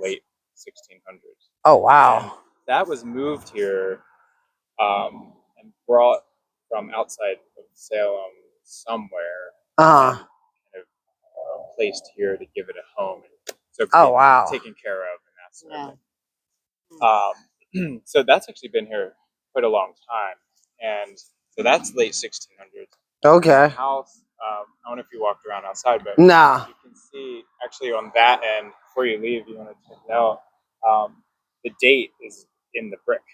late 1600s. Oh, wow. And that was moved here and brought from outside of Salem somewhere and kind of placed here to give it a home. So taken care of and that sort of thing. So that's actually been here quite a long time. And so that's late 1600s. Okay. The house, I don't know if you walked around outside, but nah. you can see actually on that end, before you leave, you want to check it out, the date is in the brick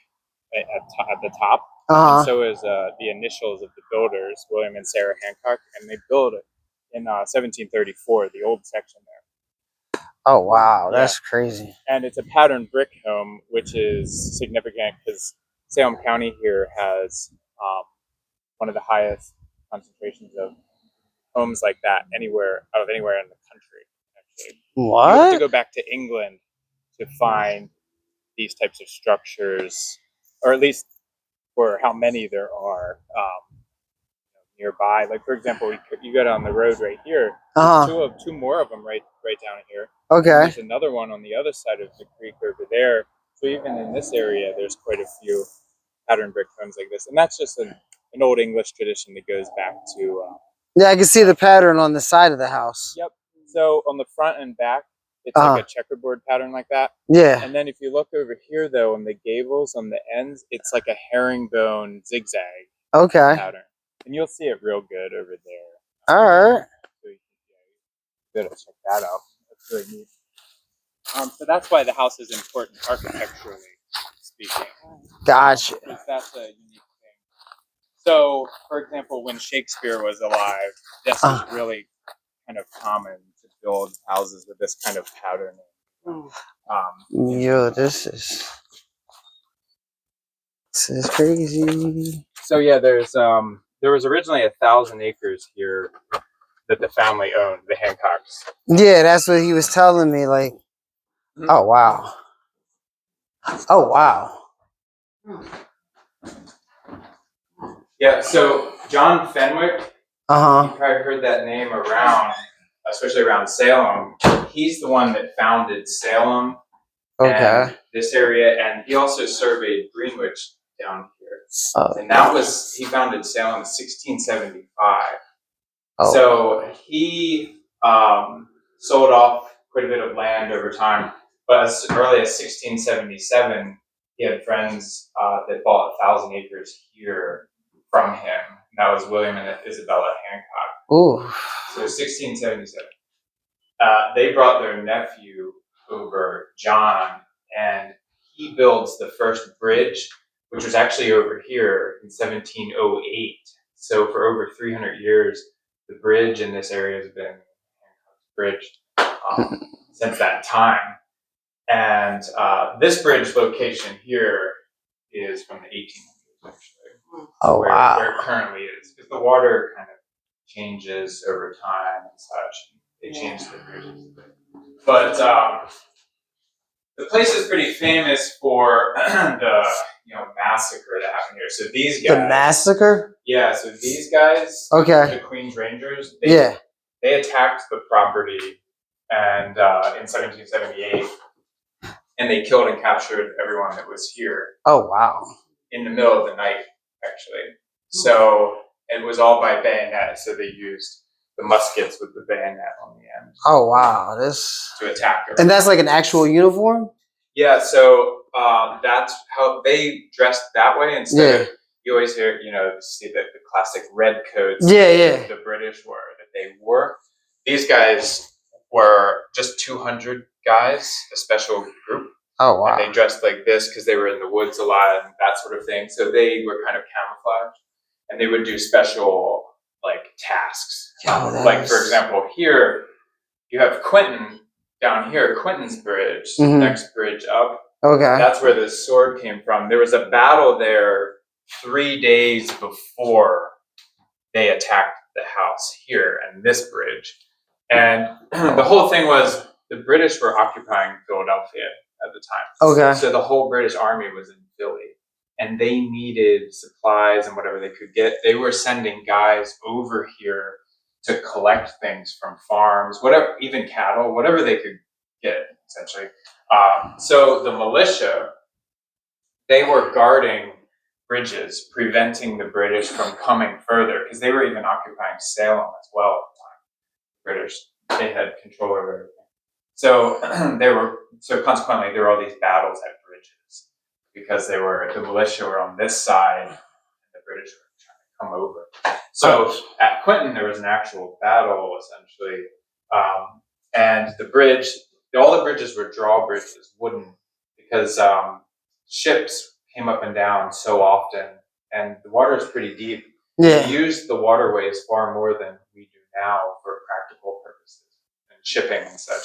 at the top. And so is the initials of the builders, William and Sarah Hancock, and they built it in 1734, the old section there. Oh, wow. That's crazy. And it's a pattern brick home, which is significant because Salem County here has one of the highest concentrations of homes like that anywhere in the country. Actually, what? You have to go back to England to find these types of structures, or at least for how many there are nearby. Like for example, you go down the road right here. There's two more of them right down here. Okay. And there's another one on the other side of the creek over there. So even in this area, there's quite a few pattern brick homes like this, and that's just an old English tradition that goes back to. Yeah, I can see the pattern on the side of the house. Yep. So on the front and back, it's like a checkerboard pattern like that. Yeah. And then if you look over here, though, on the gables, on the ends, it's like a herringbone zigzag pattern. And you'll see it real good over there. All right. So you gotta check that out. That's really neat. So that's why the house is important architecturally speaking. Gotcha. Because that's a unique thing. So, for example, when Shakespeare was alive, this was really kind of common to build houses with this kind of pattern. Yo, this is crazy. So yeah, there was originally 1,000 acres here that the family owned, the Hancocks. Yeah, that's what he was telling me. Like, oh wow, oh wow. Yeah, so John Fenwick, you probably heard that name around, especially around Salem. He's the one that founded Salem, and this area, and he also surveyed Greenwich down here. And he founded Salem in 1675. So he sold off quite a bit of land over time, but as early as 1677, he had friends that bought 1,000 acres here from him. And that was William and Isabella Hancock. Ooh. So 1677. They brought their nephew over, John, and he builds the first bridge, which was actually over here in 1708. So for over 300 years, the bridge in this area has been bridged since that time. And this bridge location here is from the 1800s, actually. Oh, wow. Where it currently is. Because the water kind of changes over time and such. They change the bridges a bit. But the place is pretty famous for the massacre that happened here. So these guys. The massacre? Yeah, so these guys, the Queen's Rangers, they attacked the property and in 1778, and they killed and captured everyone that was here. Oh, wow. In the middle of the night, actually. So it was all by bayonet, so they used the muskets with the bayonet on the end. Oh, wow. To attack her. And that's like an actual uniform? Yeah, so that's how they dressed that way instead of, you always hear, see the classic red coats the British that they wore. These guys were just 200 guys, a special group. Oh, wow. And they dressed like this because they were in the woods a lot and that sort of thing. So they were kind of camouflaged. And they would do special, tasks. For example, here, you have Quentin down here, Quentin's bridge, the next bridge up. Okay. That's where the sword came from. There was a battle there 3 days before they attacked the house here and this bridge. And the whole thing was the British were occupying Philadelphia at the time. Okay. So the whole British army was in Philly. And they needed supplies and whatever they could get. They were sending guys over here to collect things from farms, whatever, even cattle, whatever they could get. essentially. So the militia, they were guarding bridges, preventing the British from coming further, because they were even occupying Salem as well at the time. British, they had control over everything. So consequently there were all these battles at bridges because the militia were on this side and the British were trying to come over. So at Quinton there was an actual battle essentially, and the bridge, all the bridges were drawbridges, wooden, because ships came up and down so often, and the water is pretty deep. Yeah. They used the waterways far more than we do now for practical purposes and shipping and such.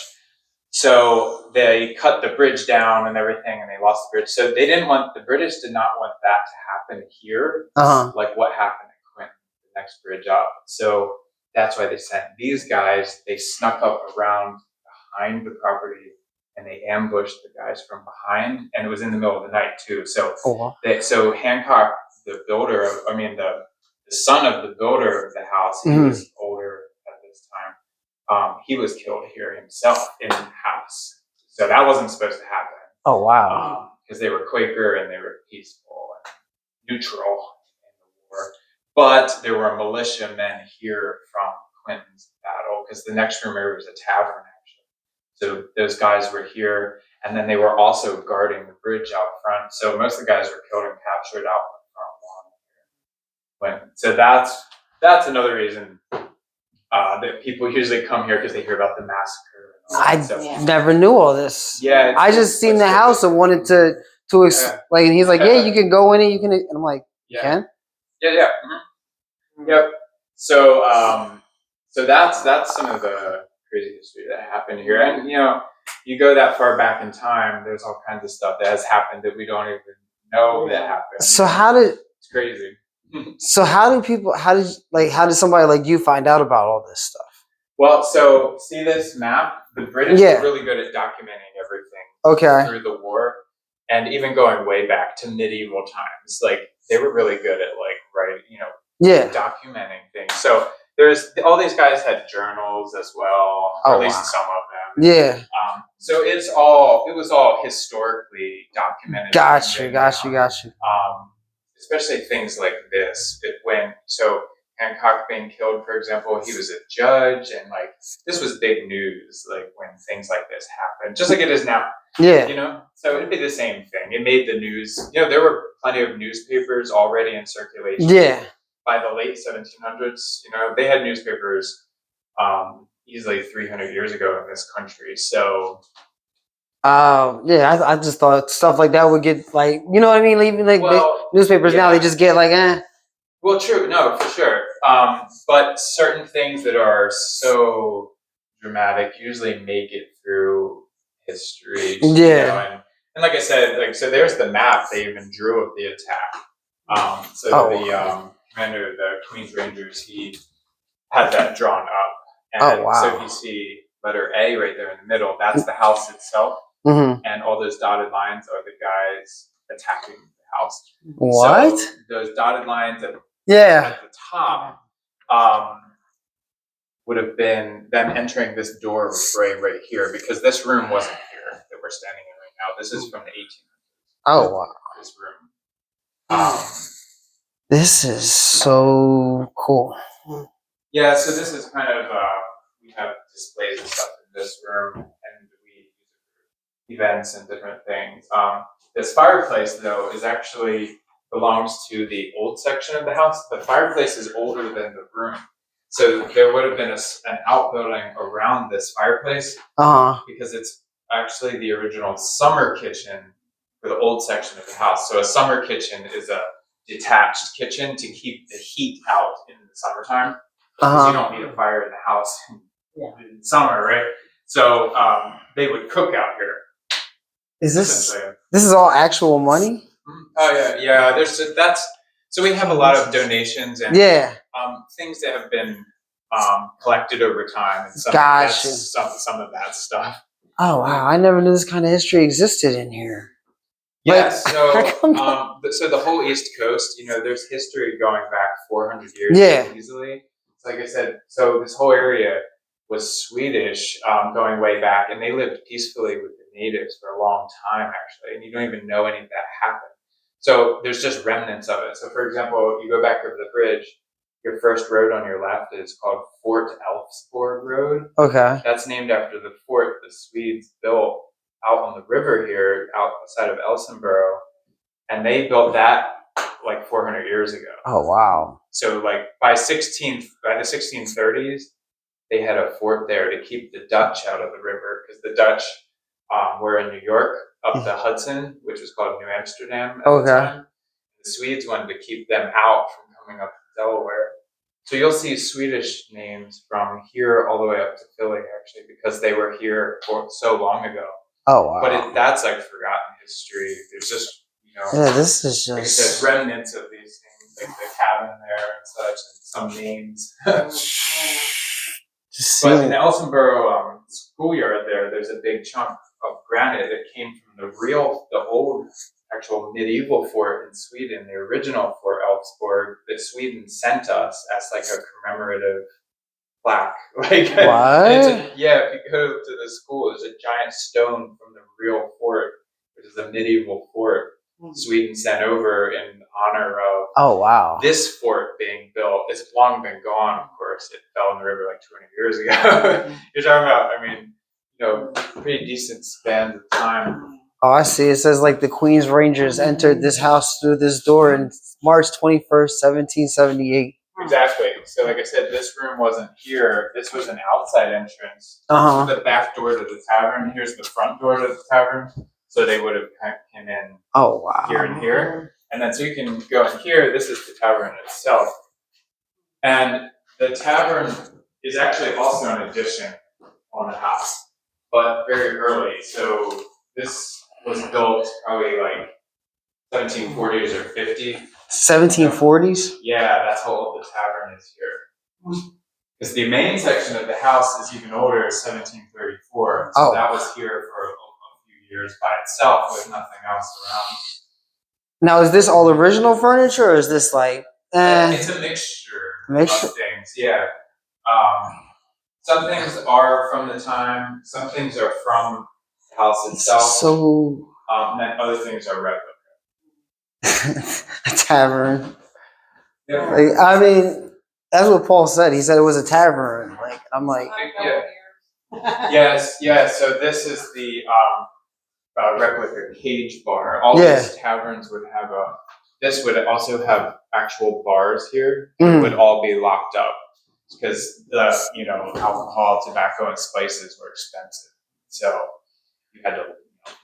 So they cut the bridge down and everything, and they lost the bridge. So the British did not want that to happen here, like what happened at Quinton, the next bridge up. So that's why they sent these guys. They snuck up around behind the property, and they ambushed the guys from behind, and it was in the middle of the night too. So, so Hancock, the builder, the son of the builder of the house, he was older at this time. He was killed here himself in the house. So that wasn't supposed to happen. Oh wow! Because they were Quaker and they were peaceful and neutral in the war. But there were militiamen here from Quinton's battle, because the next room over was a tavern. So those guys were here, and then they were also guarding the bridge out front. So most of the guys were killed and captured out front lawn. So that's another reason that people usually come here, because they hear about the massacre. I never knew all this. Yeah, I just seen the house and wanted to like, and he's like, yeah, you can go in it, you can, and I'm like, you can? Yeah. Yep. So so that's some of the crazy history that happened here. And you go that far back in time, there's all kinds of stuff that has happened that we don't even know that happened. So it's crazy. So how did somebody like you find out about all this stuff? Well, so see this map? The British were really good at documenting everything through the war, and even going way back to medieval times. Like they were really good at documenting things. So there's all these guys had journals as well, or at least some of them. Yeah. So it was all historically documented. Got you. Especially things like this. So Hancock being killed, for example, he was a judge, and this was big news. Like when things like this happen, just like it is now. Yeah. So it'd be the same thing. It made the news. There were plenty of newspapers already in circulation. Yeah. By the late 1700s, they had newspapers easily 300 years ago in this country. So. I just thought stuff like that would get you know what I mean? Even newspapers now, they just get Well, true. No, for sure. But certain things that are so dramatic usually make it through history. Yeah. And like I said, so there's the map they even drew of the attack. The commander of the Queen's Rangers, he had that drawn up. And so if you see letter A right there in the middle, that's the house itself. Mm-hmm. And all those dotted lines are the guys attacking the house. What? So those dotted lines at the top would have been them entering this door right here, because this room wasn't here that we're standing in right now. This is from the 1800s. Oh wow! This room. This is so cool. Yeah. So this is kind of we have displays and stuff in this room, and events and different things. This fireplace, though, actually belongs to the old section of the house. The fireplace is older than the room, so there would have been an outbuilding around this fireplace, because it's actually the original summer kitchen for the old section of the house. So a summer kitchen is a detached kitchen to keep the heat out in the summertime, because you don't need a fire in the house in summer, right? So they would cook out here. Is this is all actual money? Oh yeah. So we have a lot of donations and things that have been collected over time, and some of that stuff. Oh wow! I never knew this kind of history existed in here. Yes. So the whole East Coast, there's history going back 400 years easily. Like I said, so this whole area was Swedish, going way back, and they lived peacefully with the natives for a long time, actually, and you don't even know any of that happened. So there's just remnants of it. So, for example, you go back over the bridge, your first road on your left is called Fort Elfsborg Road. Okay. That's named after the fort the Swedes built out on the river here, outside of Elsenborough, and they built that like 400 years ago. Oh wow! So like by the 1630s, they had a fort there to keep the Dutch out of the river, because the Dutch were in New York up the Hudson, which was called New Amsterdam at the time. The Swedes wanted to keep them out from coming up to Delaware. So you'll see Swedish names from here all the way up to Philly, actually, because they were here for so long ago. Oh wow! But that's like forgotten history. There's just, yeah, this is just like I said, remnants of these things, like the cabin there and such, and some names. But in the Elsenborough schoolyard there's a big chunk of granite that came from the old actual medieval fort in Sweden, the original Fort Elfsborg, that Sweden sent us as like a commemorative plaque. Like, what? If you go to the school, there's a giant stone from the real fort, which is a medieval fort Sweden sent over in honor of this fort being built. It's long been gone, of course. It fell in the river like 200 years ago. You're talking about, pretty decent spans of time. Oh, I see. It says like the Queen's Rangers entered this house through this door in March 21st, 1778. Exactly. So like I said, this room wasn't here. This was an outside entrance. The back door to the tavern. Here's the front door to the tavern. So they would have come in here and here. And then so you can go in here. This is the tavern itself. And the tavern is actually also an addition on the house, but very early. So this was built probably like 1740s or 50. 1740s? Yeah, that's how old the tavern is here. Because the main section of the house is even older, 1734. So that was here for a few years by itself with nothing else around. Now, is this all original furniture, or is this like... It's a mixture of things, yeah. Some things are from the time, some things are from the house itself. So... and then other things are replica. A tavern. Yeah. Like, I mean, that's what Paul said. He said it was a tavern. Like, I'm like... Yes, so this is the replica cage bar. All these taverns would have this would also have actual bars here. It would all be locked up because the alcohol, tobacco, and spices were expensive. So you had to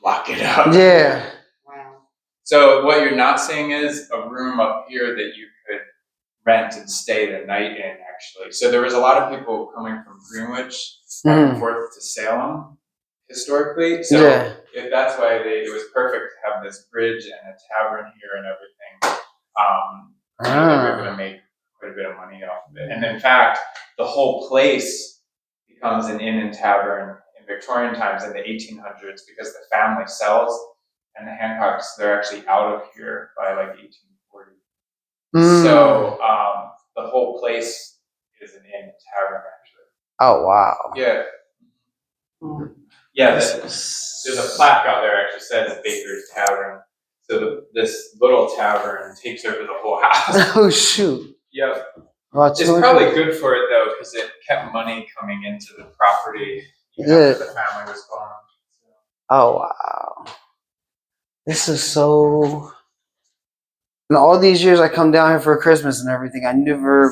lock it up. Yeah. Wow. So what you're not seeing is a room up here that you could rent and stay the night in, actually. So there was a lot of people coming from Greenwich back and forth to Salem historically. So that's why it was perfect to have this bridge and a tavern here and everything. They were able to make quite a bit of money off of it. And in fact, the whole place becomes an inn and tavern in Victorian times in the 1800s because the family sells, and the Hancocks, they're actually out of here by like 1840. So the whole place is an inn and tavern, actually. Oh, wow. Yeah. Yeah, there's a plaque out there actually says Baker's Tavern. So this little tavern takes over the whole house. Oh, shoot. Yeah. It's probably good for it, though, because it kept money coming into the property after the family was gone. So. Oh, wow. This is so... And all these years I come down here for Christmas and everything, I never...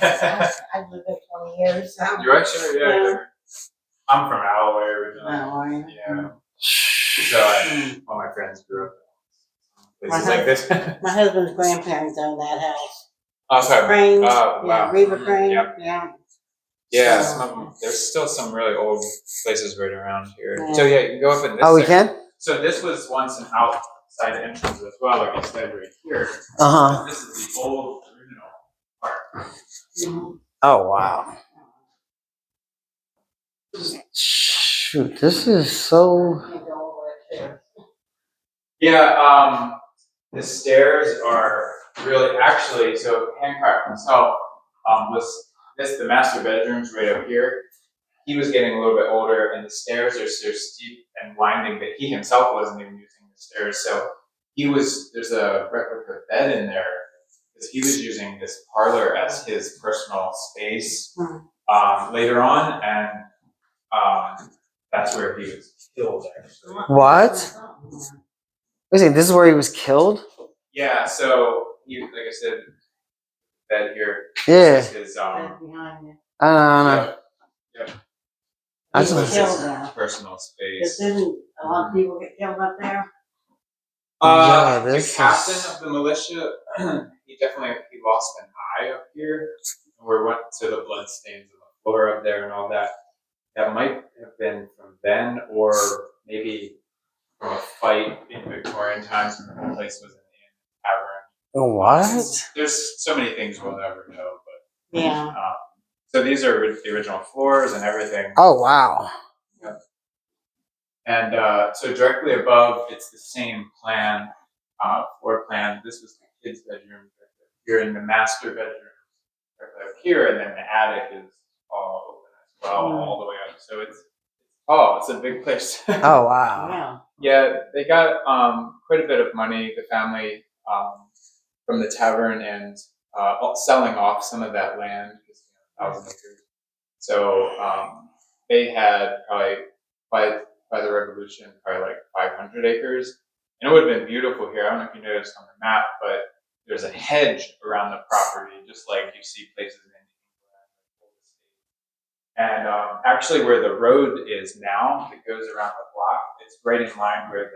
I've lived there 20 years. So. You're actually, yeah. I'm from Alloway originally. Yeah. So all my friends grew up in places like this. My husband's grandparents owned that house. Oh, sorry. Cranes. Oh, wow. Reba Crane. Yep. Yeah. Yeah, some of them, there's still some really old places right around here. Yeah. So yeah, you can go up in this. Oh, we can? So this was once an outside entrance as well, like I said right here. This is the old original part. Oh, wow. Shoot, this is so... Yeah, the stairs are really, actually, so Hancock himself was the master bedroom's right up here. he was getting a little bit older, and the stairs are so steep and winding that he himself wasn't even using the stairs. So there's a replica bed in there because he was using this parlor as his personal space later on, and that's where he was killed. Actually, what? Listen, this is where he was killed. Yeah. So like I said, bed here. Yeah. This is his behind you. Yep. He was killed his them. personal space. Didn't a lot of people get killed up there? The captain of the militia, he lost an eye up here. We went to the blood stains on the floor up there and all that. That might have been from then, or maybe from a fight in Victorian times when the place was in the tavern. What? There's so many things we'll never know, but Yeah. so these are the original floors and everything. Oh wow. Yep. And so directly above, it's the same plan, floor plan. This was the kids' bedroom. You're in the master bedroom up here, and then the attic is all open as well, all the way up. So it's a big place. Oh wow. Yeah, they got quite a bit of money, the family, from the tavern and selling off some of that land, just 1,000 acres. So they had probably by the revolution, probably like 500 acres. And it would have been beautiful here. I don't know if you noticed on the map, but there's a hedge around the property, just like you see places in England. And actually where the road is now, that goes around the block, it's right in line where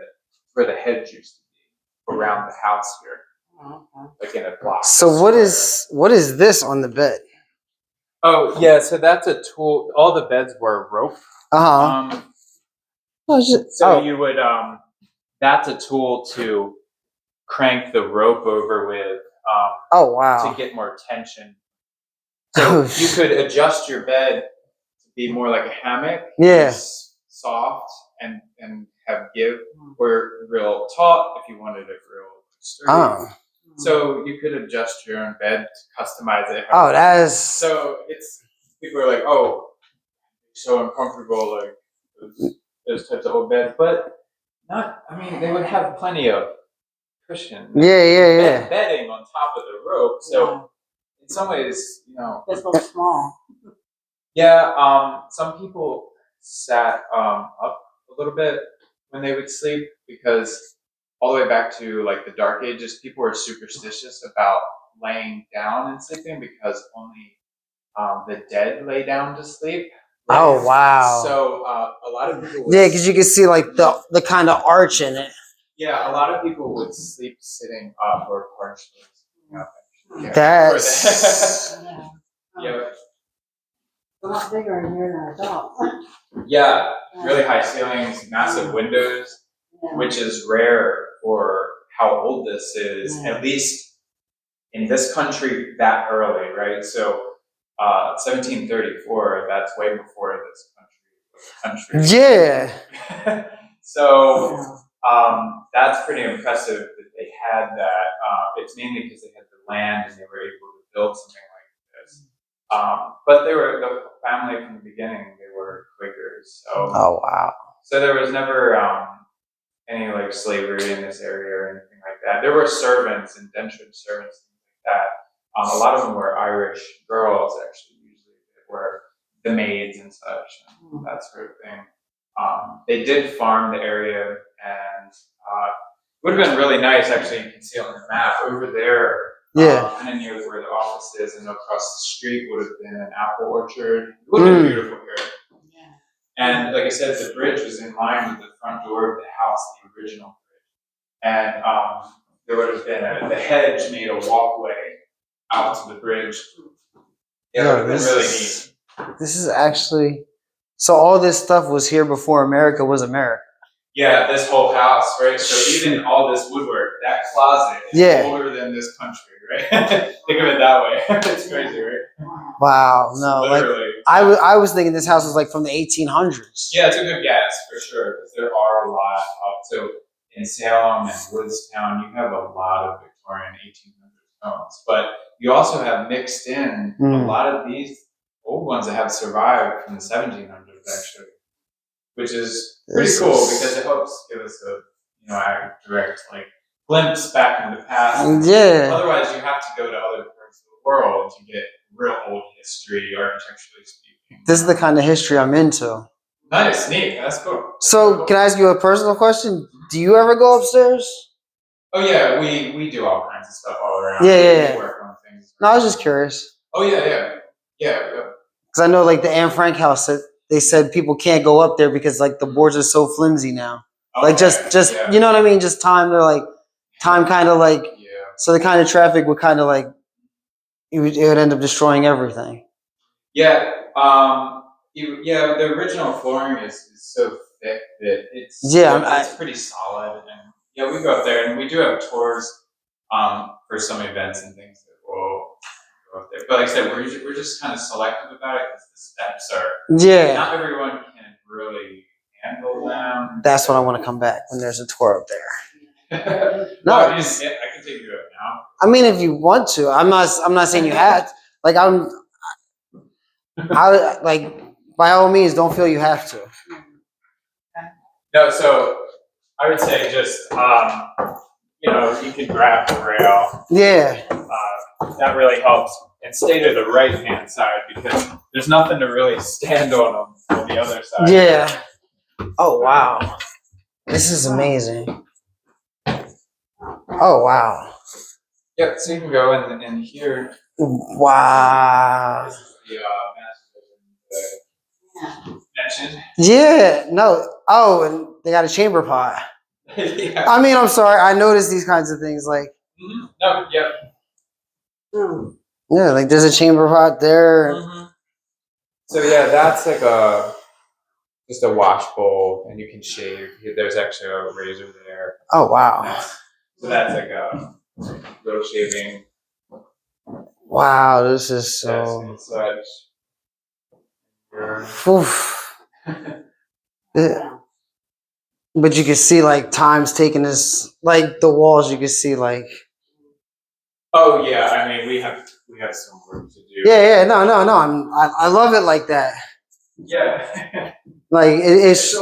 the hedge used to be, around the house here. Like in a block. So what is this on the bed? Oh yeah, so that's a tool. All the beds were rope. You would that's a tool to crank the rope over with to get more tension. So you could adjust your bed to be more like a hammock. Yeah. Soft and have give, or real taut if you wanted it real sturdy. So you could adjust your own bed to customize it. So people are like, oh, so uncomfortable, like those types of old beds, but not. I mean, they would have plenty of cushion. Yeah. Bedding on top of the rope. So in some ways, This looks small. Yeah. Some people sat up a little bit when they would sleep because all the way back to like the Dark Ages, people were superstitious about laying down and sleeping because only the dead lay down to sleep. Right? Oh wow! So a lot of people. Because you can see like the kind of arch in it. Yeah, a lot of people would sleep sitting up or partially sitting up. Yeah. That's yeah. A lot bigger in here than I thought. Yeah, really high ceilings, massive windows, which is rare for how old this is, at least in this country that early, right? So 1734, that's way before this country. Yeah. So that's pretty impressive that they had that. It's mainly because they had the land and they were able to build something like this. But they were the family from the beginning. They were Quakers. So. Oh wow. So there was never any like slavery in this area or anything like that. There were servants, indentured servants, things like that. A lot of them were Irish girls, actually, usually, that were the maids and such, and that sort of thing. They did farm the area, and it would have been really nice, actually, you can see on the map, over there, kind of near where the office is, and across the street would have been an apple orchard. It would have been beautiful here. And like I said, the bridge was in line with the front door of the house, the original bridge. And there would have been the hedge made a walkway out to the bridge. Yeah, it would have been really neat. This is actually, so all this stuff was here before America was America. Yeah, this whole house, right? So even all this woodwork, that closet is older than this country, right? Think of it that way. It's crazy, right? Wow, no, literally. Like I was thinking this house was like from the 1800s. Yeah, it's a good guess for sure, because there are a lot of, so in Salem and Woodstown, you have a lot of Victorian 1800s homes, but you also have mixed in a lot of these old ones that have survived from the 1700s, actually, which is pretty cool because it helps give us a direct glimpse back into the past. Yeah. Otherwise, you have to go to other parts of the world to get real old history, architecturally speaking. This is the kind of history I'm into. Nice, neat. That's cool. So, can I ask you a personal question? Do you ever go upstairs? Oh yeah, we do all kinds of stuff all around. Yeah. We work on things. No, I was just curious. Oh yeah. Because I know, like the Anne Frank house, they said people can't go up there because like the boards are so flimsy now. Like just you know what I mean? Just time. They're like time, kind of like. Yeah. So the kind of traffic would kind of like it would end up destroying everything. Yeah. The original flooring is so thick that it's pretty solid, and yeah, we go up there and we do have tours for some events and things that will go up there. But like I said, we're just kind of selective about it because the steps are not everyone can really handle them. That's when I want to come back when there's a tour up there. No, I can take you up now. I mean, if you want to, I'm not saying you have to. Like I like by all means, don't feel you have to. No, so I would say just you can grab the rail. Yeah. That really helps, and stay to the right hand side because there's nothing to really stand on the other side. Yeah. Oh wow, this is amazing. Oh wow. Yep. So you can go in here. Wow. The mentioned. Yeah. No. Oh, and they got a chamber pot. Yeah. I mean, I'm sorry. I noticed these kinds of things. Like. Mm-hmm. No. Yep. Yeah, like there's a chamber pot there. Mm-hmm. So yeah, that's like just a wash bowl, and you can shave. There's actually a razor there. Oh wow. So that's like a little shaving. Wow, this is so. But you can see like time's taking this, like the walls. You can see like. Oh yeah, I mean we have some work to do. Yeah, no. I love it like that. Yeah. Like it's.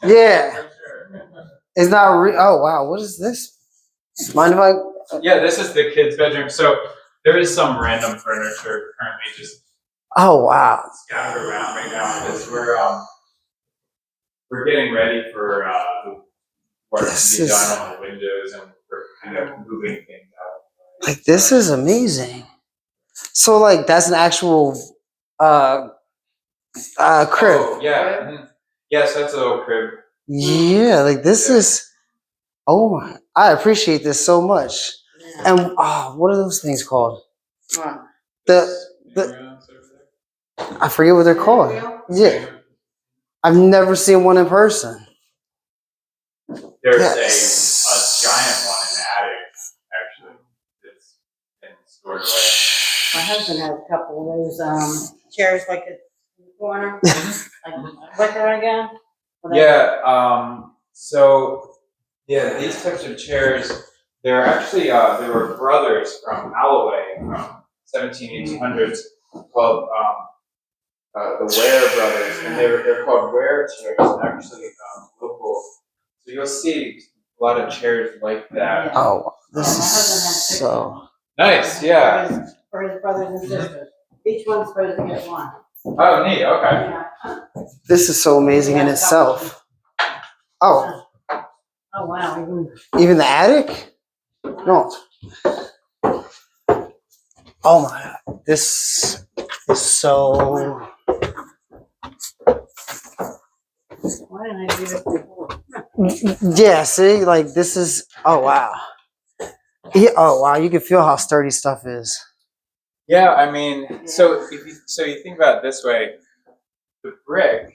Yeah. For sure. It's not. Oh wow, what is this? Mind if I? Yeah, this is the kids' bedroom. So there is some random furniture currently just. Oh wow. Scattered around right now because we're getting ready for the work to be done on the windows, and we're kind of moving things out. Like this is amazing. So like that's an actual crib. Oh yeah. Mm-hmm. Yeah, so that's a little crib. Yeah, like this is. Oh my! I appreciate this so much. Yeah. And what are those things called? I forget what they're called. Yeah, I've never seen one in person. There's a giant one in the attic, actually, that's been stored away. My husband has a couple of those chairs like in the corner. What they're again? Yeah. These types of chairs, they're actually they were brothers from Alloway from 1800s called the Ware brothers, and they're called Ware chairs. Actually, local. So you'll see a lot of chairs like that. Oh, this is so nice. Yeah. For his brothers and sisters, each one's supposed to get one. Oh, neat. Okay. Yeah. This is so amazing in itself. Oh. Oh wow! Even the attic? No. Oh my God! This is so. Why didn't I do this before? Yeah. See, like this is. Oh wow. Yeah. Oh wow! You can feel how sturdy stuff is. Yeah, I mean, so you think about it this way, the brick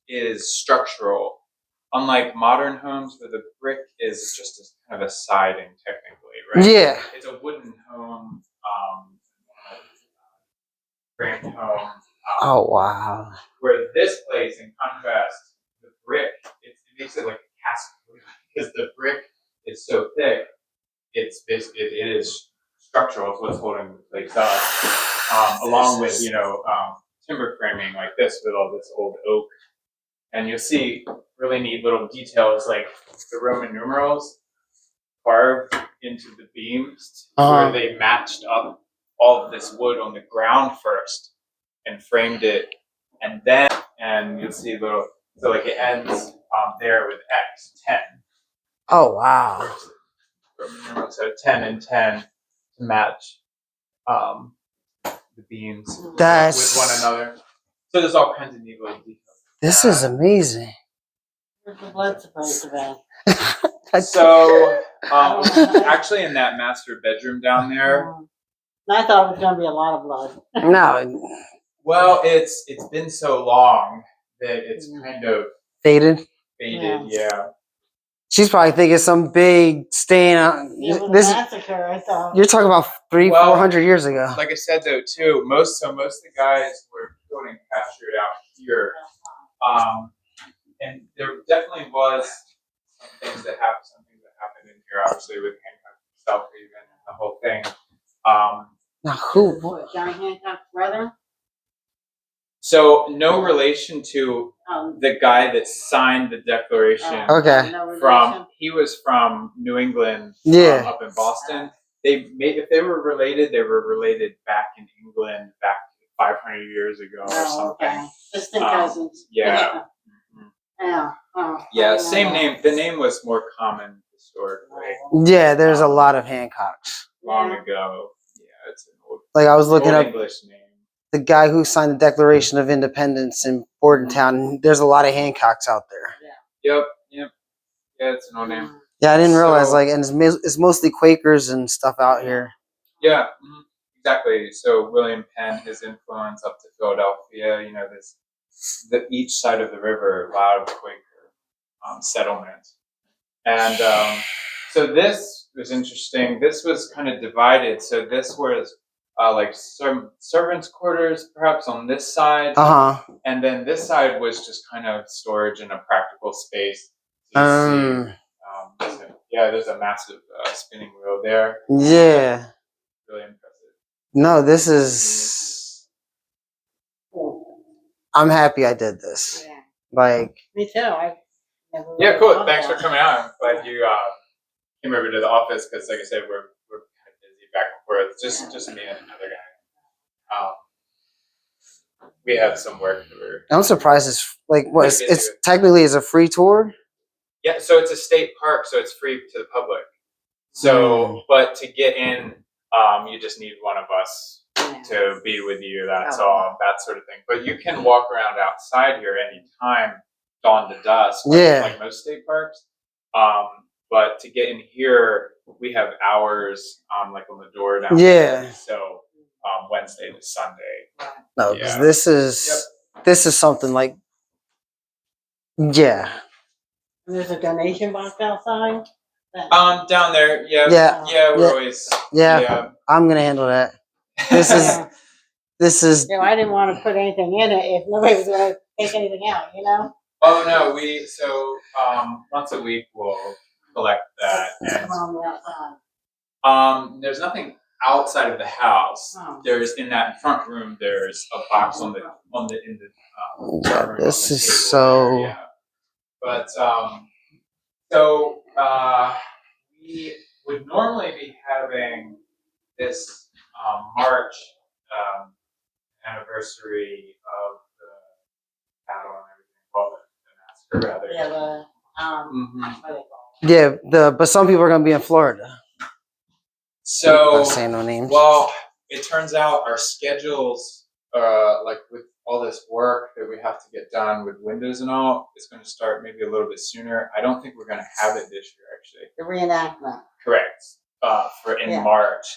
is structural. Unlike modern homes where the brick is just kind of a siding technically, right? Yeah. It's a wooden home, framed home. Oh wow. Where this place, in contrast, the brick, it makes it like a castle because the brick is so thick. It is structural. It's what's holding the place up, along with timber framing like this with all this old oak. And you'll see really neat little details like the Roman numerals carved into the beams where they matched up all of this wood on the ground first and framed it. And you'll see little, so like it ends there with X, 10. Oh, wow. Roman numerals, so 10 and 10 to match the beams with one another. So there's all kinds of neat little details. This is amazing. Where's the blood supposed to be? So, actually, in that master bedroom down there. I thought it was going to be a lot of blood. No. Well, it's been so long that it's kind of Faded. Yeah. She's probably thinking some big stain on This massacre. I thought you're talking about 400 years ago. Like I said though, too, most of the guys were killed and captured out here. And there definitely was some things that happened in here, obviously with Hancock himself, even the whole thing. Now who? John Hancock's brother? So no relation to the guy that signed the Declaration. Okay. He was from New England, up in Boston. If they were related back in England, back 500 years ago or something. Okay. Distant cousins. Yeah. Yeah. Yeah, same name. The name was more common historically. Yeah, there's a lot of Hancocks. Long ago. Yeah, it's an old, like I was looking up English name. The guy who signed the Declaration of Independence in Bordentown. There's a lot of Hancocks out there. Yep. Yeah, it's an old name. Yeah, I didn't realize and it's mostly Quakers and stuff out here. Yeah, exactly. So William Penn, his influence up to Philadelphia, each side of the river, a lot of Quaker settlement. And so this was interesting. This was kind of divided. So this was like servants' quarters, perhaps on this side. And then this side was just kind of storage and a practical space. There's a massive spinning wheel there. Yeah. Really impressive. No, this is... I'm happy I did this. Yeah. Like... Me too. Yeah, cool. Thanks for coming out. I'm glad you came over to the office because, like I said, we're kind of busy back and forth. Just me and another guy. We have some work that we're... I'm surprised it's like what? It's technically a free tour. Yeah, so it's a state park, so it's free to the public. So, but to get in, you just need one of us to be with you. That's all, that sort of thing. But you can walk around outside here anytime, dawn to dusk, like most state parks. But to get in here, we have hours, like on the door down there. So Wednesday to Sunday. No, because this is something like There's a donation box outside. Down there, we're always I'm gonna handle that. This is. I didn't want to put anything in it if nobody was going to take anything out. Oh no, once a week we'll collect that. And, there's nothing outside of the house. There's in that front room. There's a box in the this is so. Yeah. But we would normally be having this March anniversary of the battle and everything. But some people are gonna be in Florida. So, not saying no names. Well, it turns out our schedules, like with all this work that we have to get done with windows and all, it's going to start maybe a little bit sooner. I don't think we're going to have it this year, actually. The reenactment. Correct. In March.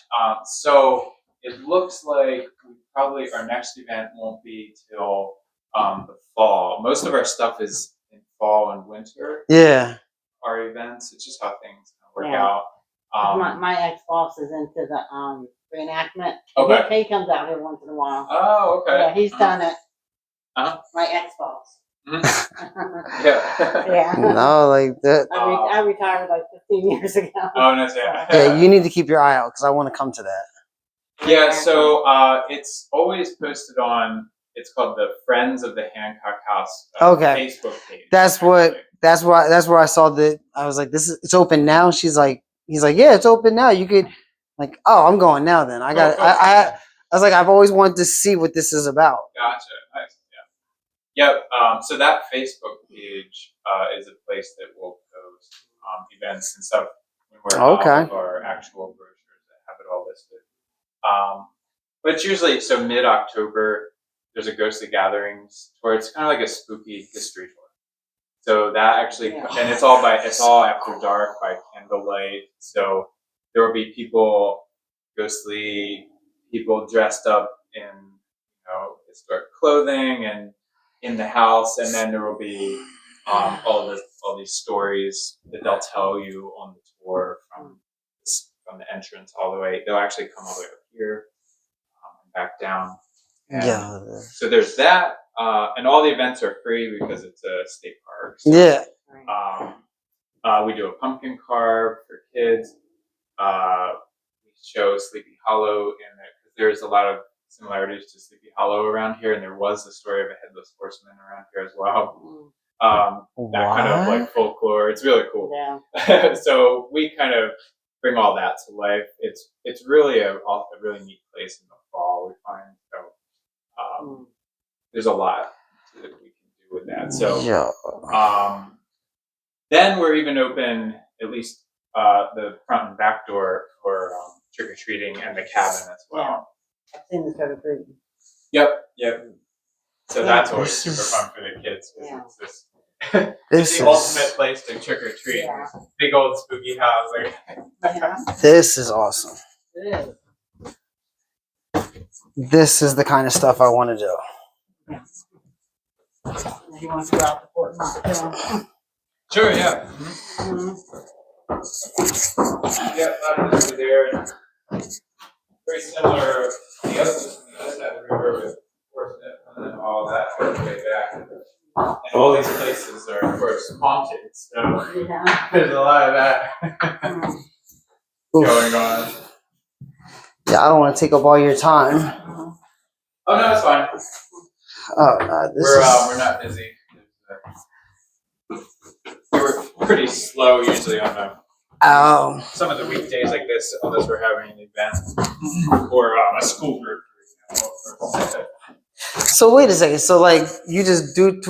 So it looks like probably our next event won't be till the fall. Most of our stuff is in fall and winter. Yeah. Our events. It's just how things work out. My ex-boss is into the reenactment. Okay. He comes out here once in a while. Oh, okay. Yeah, he's done it. My ex-boss. Yeah. No, like that. I retired like 15 years ago. Oh, no, yeah. Yeah, you need to keep your eye out because I want to come to that. Yeah, so it's always posted on it's called the Friends of the Hancock House Okay. Facebook page. That's where I saw that. I was like, it's open now. He's like, yeah, it's open now. You could, like, oh, I'm going now then. I was like, I've always wanted to see what this is about. Gotcha. Nice. Yeah. Yep. So that Facebook page is a place that will post events and stuff when we're out of our actual brochures that have it all listed. But it's usually mid-October. There's a ghostly gatherings where it's kind of like a spooky history tour. So that actually, and it's all after dark by candlelight. So there will be ghostly people dressed up in historic clothing and in the house, and then there will be all these stories that they'll tell you on the tour from the entrance all the way. They'll actually come all the way up here and back down. And so there's that, and all the events are free because it's a state park. So, we do a pumpkin carve for kids. We show Sleepy Hollow in it because there's a lot of similarities to Sleepy Hollow around here, and there was the story of a headless horseman around here as well. That kind of like folklore. It's really cool. Yeah. So we kind of bring all that to life. It's really a really neat place in the fall. We find there's a lot that we can do with that. So then we're even open at least the front and back door for trick or treating and the cabin as well. I've seen the trick or treating. Yep. So that's always super fun for the kids. It's the ultimate place to trick or treat. Yeah. Big old spooky house. This is awesome. It is. This is the kind of stuff I want to do. You want to go out to Fort Knox? Sure, yeah. Mm-hmm. Yep, I'm over there. Very similar to the other side of the river with Fortnite and then all that goes way back. And all these places are, of course, haunted, so there's a lot of that going on. Yeah, I don't want to take up all your time. Oh, no, it's fine. Oh, we're not busy. We're pretty slow usually on some of the weekdays like this, unless we're having an event or a school group, for example. So wait a second. So like you just do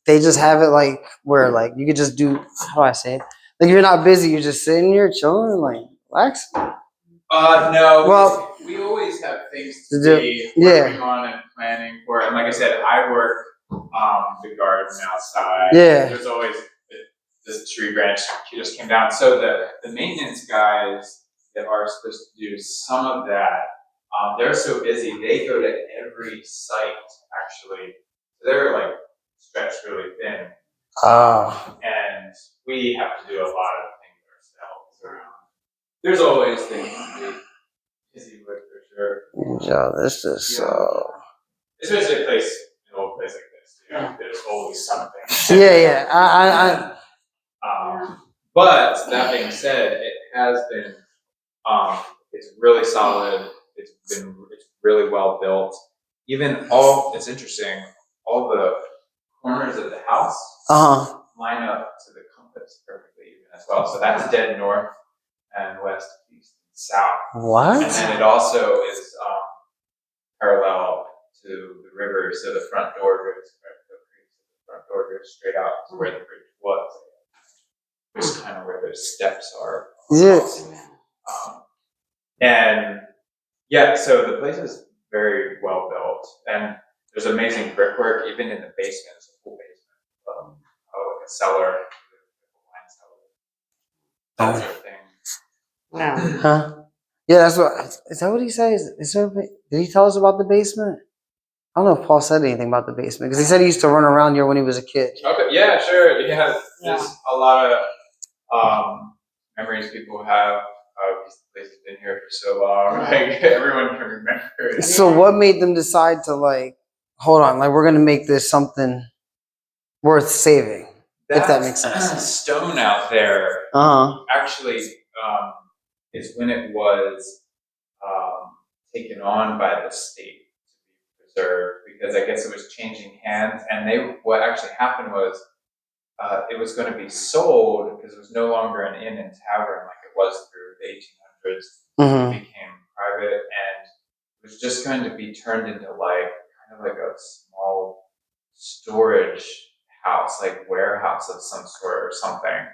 they just have it like where like you could just do, how do I say it? Like you're not busy, you're just sitting here chilling and like relax. No. Well, we always have things to be working on and planning for. And like I said, I work the garden outside. Yeah. There's always this tree branch just came down. So the maintenance guys that are supposed to do some of that, they're so busy, they go to every site actually. They're like stretched really thin. And we have to do a lot of things ourselves. There's always things to be busy with for sure. Yeah, this is especially an old place like this. You know, there's always something. Yeah. But that being said, it has been it's really solid. It's really well built. It's interesting, all the corners of the house line up to the compass perfectly even as well. So that's dead north and west, east, and south. What? And then it also is parallel to the river, so the front door goes straight out to where the bridge was. Which is kind of where those steps are. Yes. So the place is very well built, and there's amazing brickwork even in the basement. It's a full basement, like a cellar, wine cellar, that sort of thing. Wow. Huh? Yeah, is that what he says? Did he tell us about the basement? I don't know if Paul said anything about the basement because he said he used to run around here when he was a kid. Okay, yeah, sure. Yeah, there's a lot of memories people have. This place has been here for so long. Like everyone can remember it. So what made them decide to hold on, we're gonna make this something worth saving? If that makes sense. Stone out there actually is when it was taken on by the state to be preserved because I guess it was changing hands. And what actually happened was it was going to be sold because it was no longer an inn and tavern like it was through the 1800s. It became private, and it was just going to be turned into like kind of like a small storage house, like warehouse of some sort or something.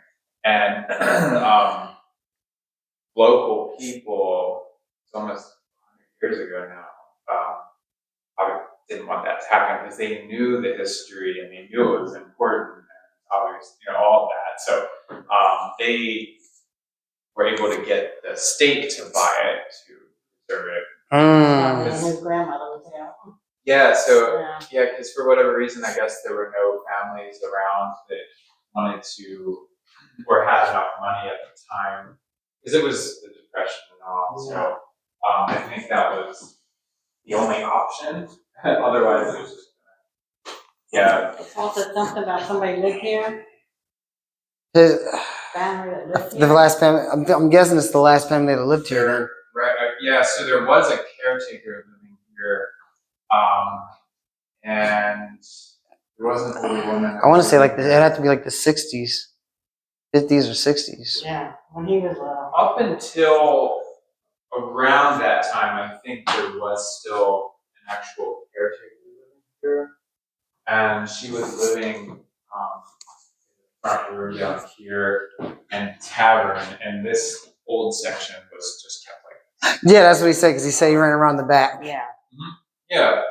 And local people, it's almost 100 years ago now, probably didn't want that to happen because they knew the history and they knew it was important and obviously, all of that. So they were able to get the state to buy it to preserve it. His grandmother was there. Yeah, so because for whatever reason, I guess there were no families around that wanted to or had enough money at the time because it was the Depression and all. So I think that was the only option. Otherwise, it was just It's also something about somebody lived here. Family that lived here. The last family. I'm guessing it's the last family that lived here then. Right. Yeah. So there was a caretaker living here, and there wasn't a woman. I want to say it had to be like the 60s, 50s or 60s. Yeah, when he was up until around that time, I think there was still an actual caretaker living here, and she was living front room down here and tavern, and this old section was just kept like this. Yeah, that's what he said because he said he ran around the back. Yeah. Mm-hmm. Yeah.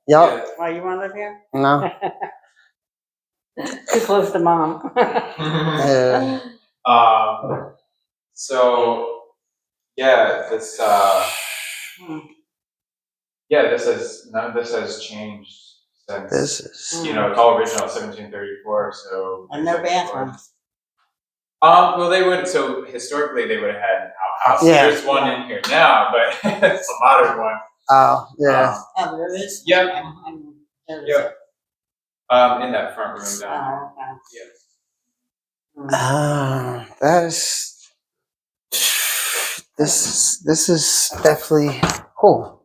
Yep. Why you want to live here? No. Too close to mom. Yeah. So yeah, this this has changed since. This is. It's all original 1734. So. And no bathrooms. Well, they would. So historically, they would have had an outhouse. Yeah. There's one in here now, but it's a modern one. Oh yeah. There is. Yep. Yep. In that front room down there. This is definitely cool.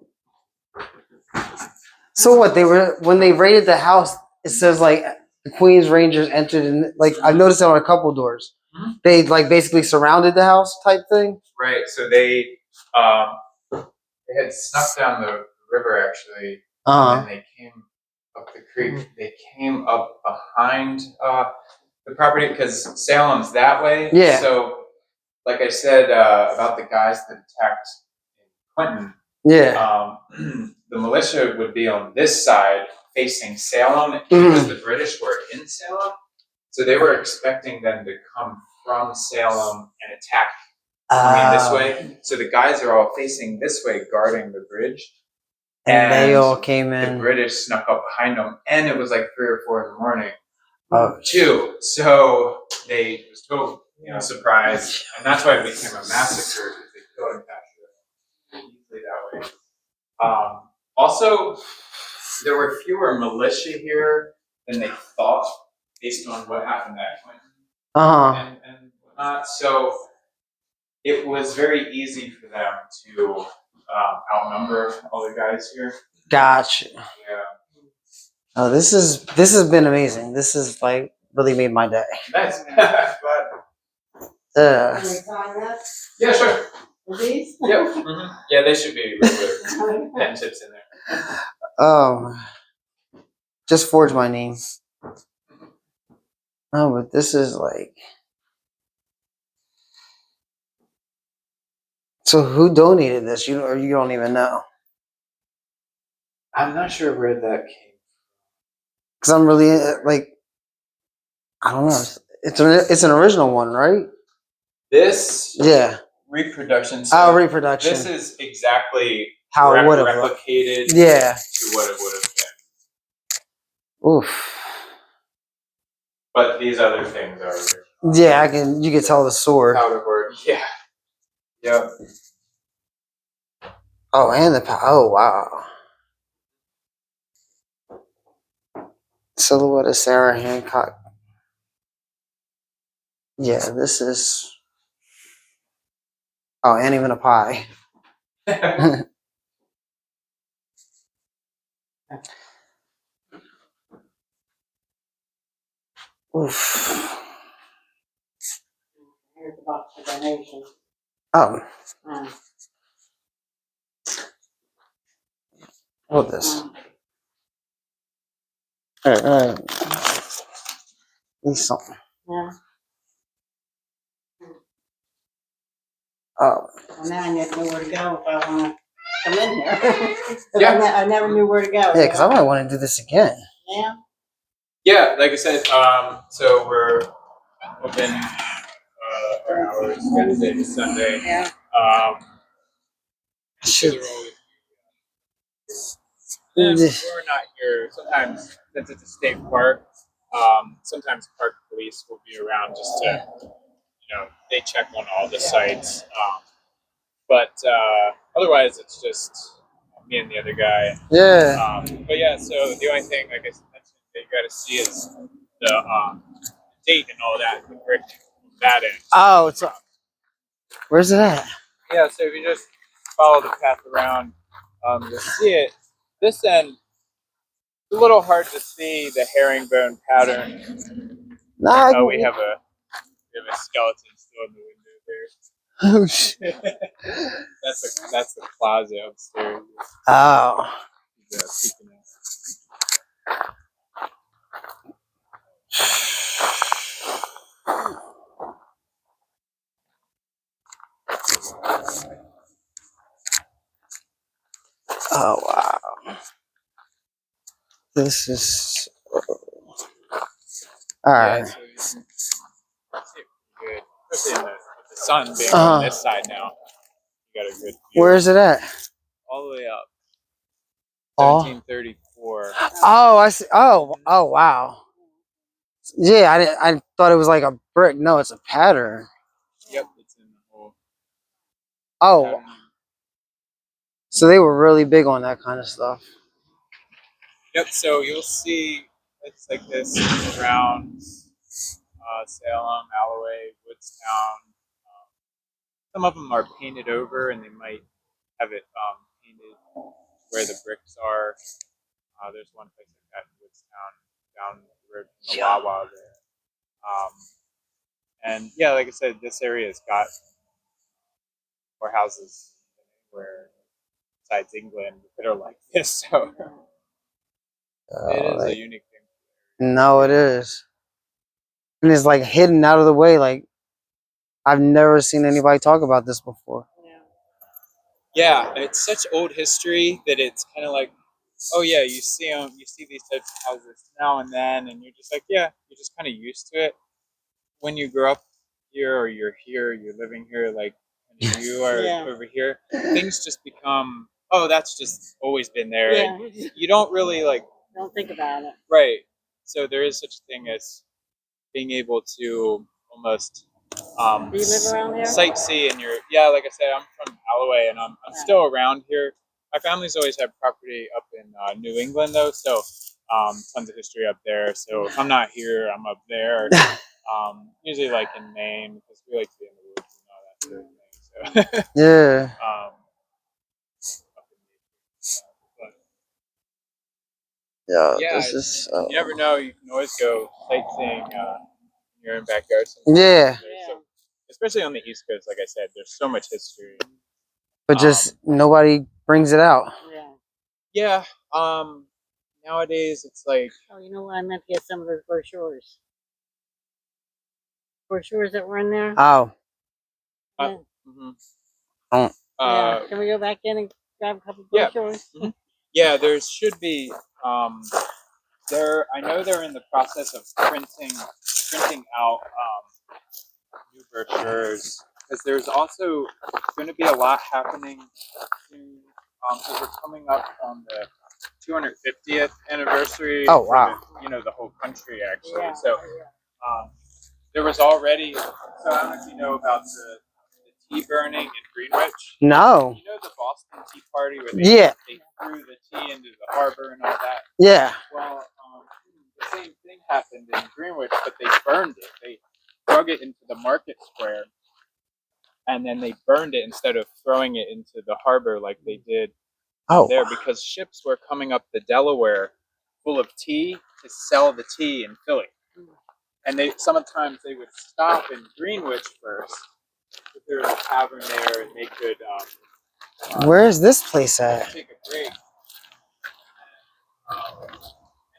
So what when they raided the house, it says like the Queens Rangers entered and like I've noticed it on a couple doors. Mm-hmm. They like basically surrounded the house type thing. Right. So they had snuck down the river actually, and they came up the creek. They came up behind the property because Salem's that way. Yeah. So, like I said about the guys that attacked Clinton. Yeah. The militia would be on this side facing Salem because the British were in Salem. So they were expecting them to come from Salem and attack this way. So the guys are all facing this way, guarding the bridge. And they all came in. The British snuck up behind them, and it was like 3 or 4 in the morning. Too. So they was total, surprised, and that's why it became a massacre because they killed and captured easily that way. Also, there were fewer militia here than they thought, based on what happened at Clinton. And whatnot. So it was very easy for them to outnumber all the guys here. Gotcha. Yeah. Oh, this has been amazing. This has like really made my day. Nice. Glad. Can we sign that? Yeah, sure. These? Yep. Mm-hmm. Yeah, they should be regular pen tips in there. Just forge my name. Oh, but this is like. So who donated this? You don't even know. I'm not sure where that came from. Because I'm really like, I don't know. It's an original one, right? This reproduction. So reproduction. This is exactly how it would have replicated. Yeah. To what it would have been. Oof. But these other things are original. Yeah, you can tell the sword. Powderboard. Yeah. Yep. Oh, and oh wow. Silhouette of Sarah Hancock. Yeah, this is. Oh, and even a pie. Oof. Here's the box of donations. Oh, Um, hold this. um, All right. Need something. yeah. Oh. Well, now I never know where to go if I want to come in here. 'Cause Yeah. I never knew where to go. Yeah, because I might want to do this again. Yeah. Yeah, like I said, so we're open our hours Wednesday to Sunday. Yeah. Should. We're not here. Sometimes, since it's a state park, sometimes park police will be around just to, they check on all the sites. But otherwise, it's just me and the other guy. Yeah. But yeah, so the only thing, like I mentioned, that you got to see is the date and all that. The brick that end. Oh, it's. Where's it at? Yeah, so if you just follow the path around, you'll see it. This end, it's a little hard to see the herringbone pattern. Nah. Oh, we have a skeleton still in the window there. Oh shit. that's the closet upstairs. Oh. Peeking out. Oh wow. This is. All right. Yeah, so you can see it good, especially with the sun being on this side now. You got a good view. Where is it at? All the way up. Oh. 1734. Oh, I see. Oh, oh, wow. Yeah, I thought it was like a brick. No, it's a pattern. Yep, it's in the whole. Oh, Pattern. so they were really big on that kind of stuff. Yep. So you'll see it's like this around Salem, Alloway, Woodstown. Some of them are painted over, and they might have it painted where the bricks are. There's one place like that in Woodstown, down the road from the Wawa there. And yeah, like I said, this area's got more houses than anywhere besides England that are like this. So it is a unique thing. No, it is. And it's like hidden out of the way. Like, I've never seen anybody talk about this before. Yeah, it's such old history that it's kind of like, oh yeah, you see them, you see these types of houses now and then, and you're just like, yeah, you're just kind of used to it. When you grow up here, or you're here, you're living here, like you are over here, things just become, oh, that's just always been there. Yeah. You don't really Don't think about it. Right. So there is such a thing as being able to almost Do you live around here? sightsee, and like I said, I'm from Alloway, and I'm still around here. My family's always had property up in New England though, so tons of history up there. So if I'm not here, I'm up there. Usually like in Maine, because we like to be in the woods and all that sort of thing. So Yeah. Yeah, this is. You never know. You can always go sightseeing in your own backyard. Yeah. So, especially on the East Coast, like I said, there's so much history. But just nobody brings it out. Yeah. Yeah. Nowadays, it's like. Oh, you know what? I meant to get some of those brochures. Brochures that were in there. Oh. Yeah. Oh. Can we go back in and grab a couple brochures? Yeah. Yeah, there should be. I know they're in the process of printing out new brochures, because there's also going to be a lot happening soon. Because we're coming up on the 250th anniversary. Oh wow! The whole country actually. Yeah. So there was already. So I don't know if you know about the tea burning in Greenwich. No. You know the Boston Tea Party where they threw the tea into the harbor and all that. Yeah. Well, the same thing happened in Greenwich, but they burned it. They drug it into the market square, and then they burned it instead of throwing it into the harbor like they did there because ships were coming up the Delaware full of tea to sell the tea in Philly. And sometimes they would stop in Greenwich first. If there was a tavern there, and they could. Where is this place at? Take a break.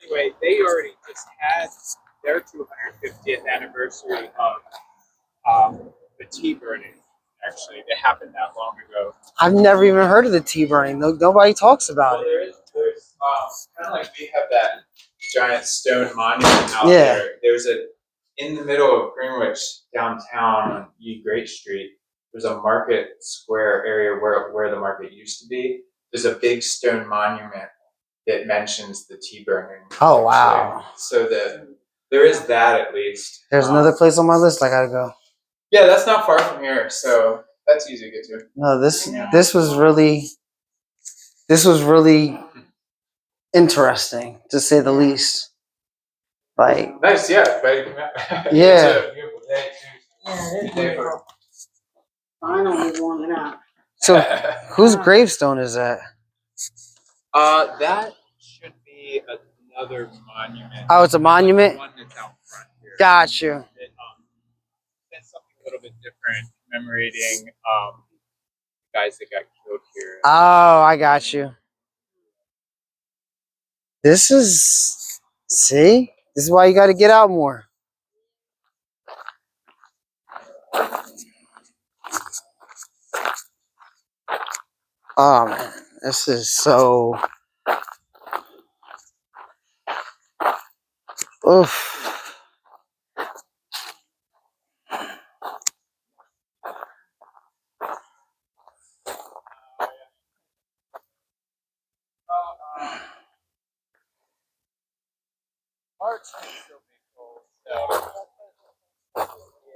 Anyway, they already just had their 250th anniversary of the tea burning. Actually, it happened that long ago. I've never even heard of the tea burning. Nobody talks about it. There's kind of like we have that giant stone monument out there. There's in the middle of Greenwich, downtown on E Great Street. There's a market square area where the market used to be. There's a big stone monument that mentions the tea burning. Oh, wow. So there is that at least. There's another place on my list I gotta go. Yeah, that's not far from here, so that's easy to get to. No, this was really interesting, to say the least. Like, nice, yeah. Yeah. It's a beautiful day too. Yeah, it is beautiful. Finally warming up. So, whose gravestone is that? That should be another monument. Oh, it's a monument? One that's out front here. Got you. That's something a little bit different, commemorating guys that got killed here. Oh, I got you. This is why you got to get out more. Oh man, this is so. Oof. March can still be cold, so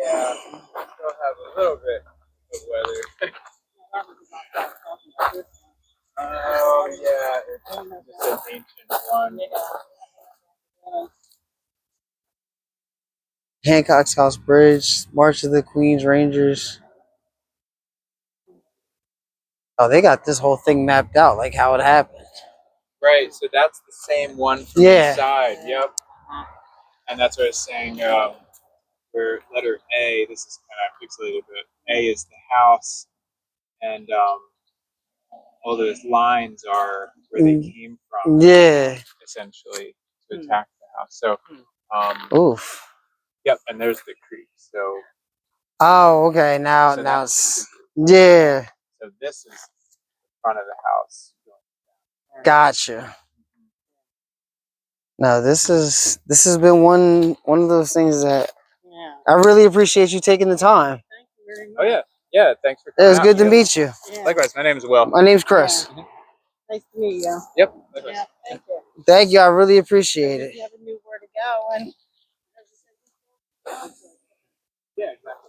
yeah, still have a little bit of weather. Oh yeah, it's just an ancient one. Hancock House Bridge, March of the Queen's Rangers. Oh, they got this whole thing mapped out, like how it happened. Right, so that's the same one from the side. Yep. And that's what I was saying. Where letter A, this is kind of pixelated, but A is the house, and all those lines are where they came from. Yeah. Essentially, to attack the house. So, oof. Yep, and there's the creek. So. Oh, okay. Now it's yeah. So this is the front of the house. Gotcha. No, this has been one of those things that I really appreciate you taking the time. Thank you very much. Oh yeah, thanks for It coming was good to meet you. Yeah. Likewise, my name is Will. My name's Chris. Yeah. Nice to meet you. Yep. Likewise. Yeah, thank you. Thank you. I really appreciate it. You have a new where to go and. Yeah, exactly.